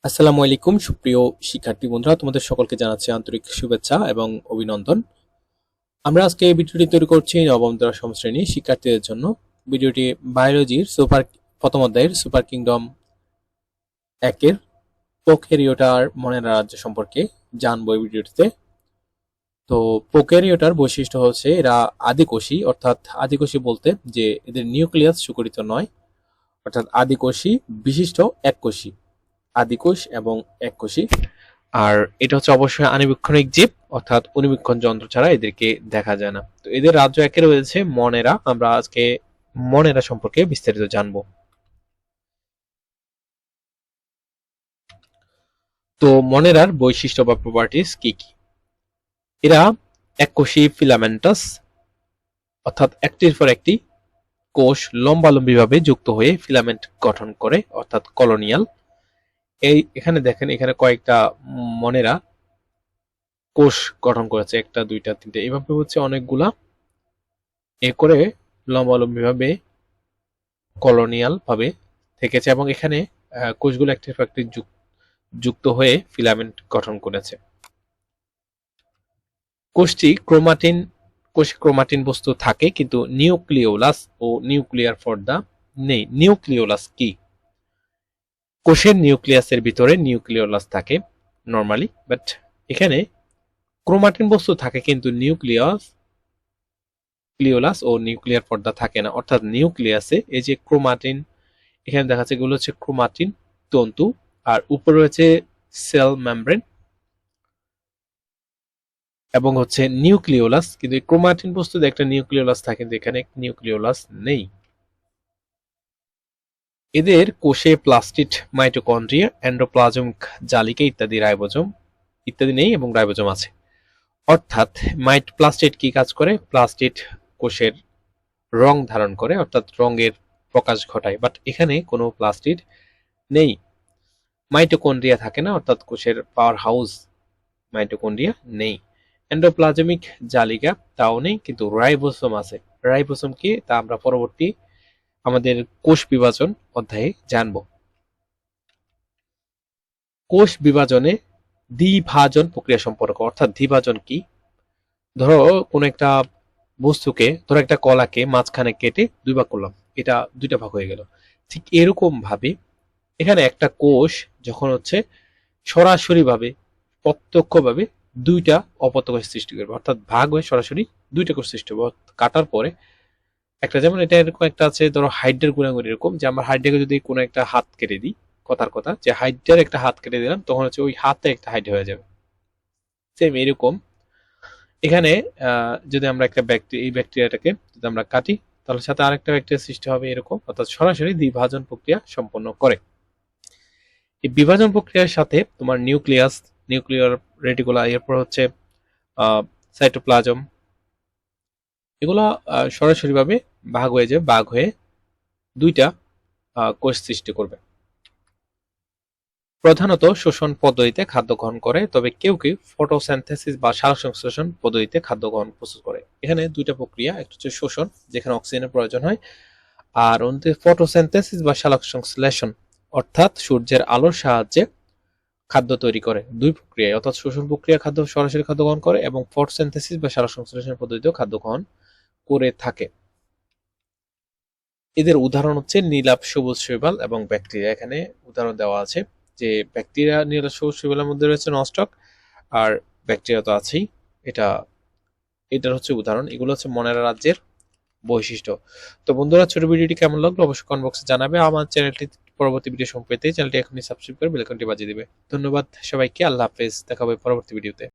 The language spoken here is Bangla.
আসসালামু আলাইকুম সুপ্রিয় শিক্ষার্থী বন্ধুরা, তোমাদের সকলকে জানাচ্ছি আন্তরিক শুভেচ্ছা এবং অভিনন্দন। আমরা আজকে এই ভিডিওটি তৈরি করছি নবম দশম শ্রেণী শিক্ষার্থীদের জন্য। ভিডিওটি বায়োলজির প্রথম অধ্যায়ের সুপার কিংডম একের প্রোক্যারিওটার মনের রাজ্য সম্পর্কে জানবো এই ভিডিওটিতে। তো প্রোক্যারিওটার বৈশিষ্ট্য হচ্ছে এরা আদিকোষী, অর্থাৎ আদিকোষী বলতে যে এদের নিউক্লিয়াস সুগঠিত নয়, অর্থাৎ আদিকোষী বিশিষ্ট এককোষী, আদিকোষ এবং এককোষী। আর এটা হচ্ছে অবশ্যই আণুবীক্ষণিক জীব, অর্থাৎ অণুবীক্ষণ যন্ত্র ছাড়া এদেরকে দেখা যায় না। তো এদের রাজ্য একে রয়েছে মনেরা। আমরা আজকে মনেরা সম্পর্কে বিস্তারিত জানবো। তো মনেরার বৈশিষ্ট্য বা প্রপার্টিস কি কি? এরা এককোষী ফিলামেন্টাস, অর্থাৎ একটির পর একটি কোষ লম্বালম্বিভাবে যুক্ত হয়ে ফিলামেন্ট গঠন করে, অর্থাৎ কলোনিয়াল। এখানে দেখেন, এখানে কয়েকটা মনেরা কোষ গঠন করেছে, একটা দুইটা তিনটে, এভাবে হচ্ছে অনেকগুলা এ করে লম্বালম্বিভাবে কলোনিয়াল ভাবে থেকেছে এবং এখানে কোষগুলো একটির পর একটি যুক্ত হয়ে ফিলামেন্ট গঠন করেছে। কোষে ক্রোমাটিন বস্তু থাকে, কিন্তু নিউক্লিওলাস ও নিউক্লিয়ার পর্দা নেই। নিউক্লিওলাস কি? কোষের নিউক্লিয়াসের ভিতরে নিউক্লিওলাস থাকে নরমালি, বাট এখানে ক্রোমাটিন বস্তু থাকে কিন্তু নিউক্লিওলাস ও নিউক্লিয়ার পর্দা থাকে না। অর্থাৎ নিউক্লিয়াসে এই যে ক্রোমাটিন এখানে দেখা যাচ্ছে, এগুলো হচ্ছে ক্রোমাটিন তন্তু, আর উপরে রয়েছে সেল মেমব্রেন এবং হচ্ছে নিউক্লিওলাস। কিন্তু এই ক্রোমাটিন বস্তুতে একটা নিউক্লিওলাস থাকে, কিন্তু এখানে নিউক্লিওলাস নেই। এদের কোষে প্লাস্টিড, মাইটোকন্ড্রিয়া, এন্ডোপ্লাজমিক জালিকা ইত্যাদি ইত্যাদি নেই এবং রাইবোজোম আছে। অর্থাৎ প্লাস্টিড কি কাজ করে? প্লাস্টিড কোষের রং ধারণ করে, অর্থাৎ রঙের প্রকাশ ঘটায়, বাট এখানে কোনো প্লাস্টিড নেই। মাইটোকন্ড্রিয়া থাকে না, অর্থাৎ কোষের পাওয়ার হাউস মাইটোকন্ড্রিয়া নেই। এন্ডোপ্লাজমিক জালিকা তাও নেই, কিন্তু রাইবোসোম আছে। রাইবোসোম কি তা আমরা পরবর্তী আমাদের কোষ বিভাজন অধ্যায়ে জানব। কোষ বিভাজনে দ্বিভাজন প্রক্রিয়া সম্পর্ক, অর্থাৎ দ্বিভাজন কি? ধরো কোন একটা বস্তুকে, ধরো একটা কলাকে মাঝখানে কেটে দুই ভাগ করলাম, এটা দুইটা ভাগ হয়ে গেল। ঠিক এরকম ভাবে এখানে একটা কোষ যখন হচ্ছে সরাসরি ভাবে, প্রত্যক্ষ ভাবে দুইটা অপত্য কোষ সৃষ্টি করবে, অর্থাৎ ভাগ হয়ে সরাসরি দুইটা কোষ সৃষ্টি হবে। কাটার পরে একটা, যেমন এটা এরকম একটা আছে, ধরো হাইড্রের গুণাগুণ এরকম, যে আমার হাইড্রেকে যদি কোনো একটা হাত কেটে দিই, কথার কথা যে হাইড্রের একটা হাত কেটে দিলাম, তখন হচ্ছে ওই হাতে একটা হাইড্রে হয়ে যাবে। সেম এরকম এখানে যদি আমরা একটা এই ব্যাকটেরিয়াটাকে যদি আমরা কাটি, তাহলে সাথে আরেকটা ব্যাকটেরিয়া সৃষ্টি হবে এরকম, অর্থাৎ সরাসরি দ্বিভাজন প্রক্রিয়া সম্পন্ন করে। এই বিভাজন প্রক্রিয়ার সাথে তোমার নিউক্লিয়ার রেটিকুলা, এরপর হচ্ছে সাইটোপ্লাজম, এগুলো সরাসরি ভাবে ভাগ হয়ে দুইটা কোষ সৃষ্টি করবে। প্রধানত শোষণ পদ্ধতিতে খাদ্য গ্রহণ করে, তবে কেউ কেউ ফটোসিনথেসিস বা সালোকসংশ্লেষণ পদ্ধতিতে খাদ্য গ্রহণ প্রস্তুত করে। এখানে দুইটা প্রক্রিয়া, একটা হচ্ছে শোষণ যেখানে অক্সিজেনের প্রয়োজন হয়, আর অন্যটি ফটোসিনথেসিস বা সালোকসংশ্লেষণ, অর্থাৎ সূর্যের আলোর সাহায্যে খাদ্য তৈরি করে। দুই প্রক্রিয়ায়, অর্থাৎ শোষণ প্রক্রিয়া সরাসরি খাদ্য গ্রহণ করে এবং ফটোসিনথেসিস বা সালোকসংশ্লেষণ পদ্ধতিতেও খাদ্য গ্রহণ করে থাকে। এদের উদাহরণ হচ্ছে নীলাভ সবুজ শৈবাল এবং ব্যাকটেরিয়া। এখানে উদাহরণ দেওয়া আছে যে ব্যাকটেরিয়া নীলাভ সবুজ শৈবালের মধ্যে রয়েছে নস্টক, আর ব্যাকটেরিয়া তো আছেই। এটা এটার হচ্ছে উদাহরণ। এগুলো হচ্ছে মনেরা রাজ্যের বৈশিষ্ট্য। তো বন্ধুরা, ছোট ভিডিওটি কেমন লাগলো অবশ্যই কমেন্ট বক্সে জানাবে। আমার চ্যানেলটি পরবর্তী ভিডিও সম্পর্কে চ্যানেলটি এখনই সাবস্ক্রাইব করে বেল আইকনটি বাজিয়ে দিবে। ধন্যবাদ সবাইকে, আল্লাহ হাফেজ, দেখা হবে পরবর্তী ভিডিওতে।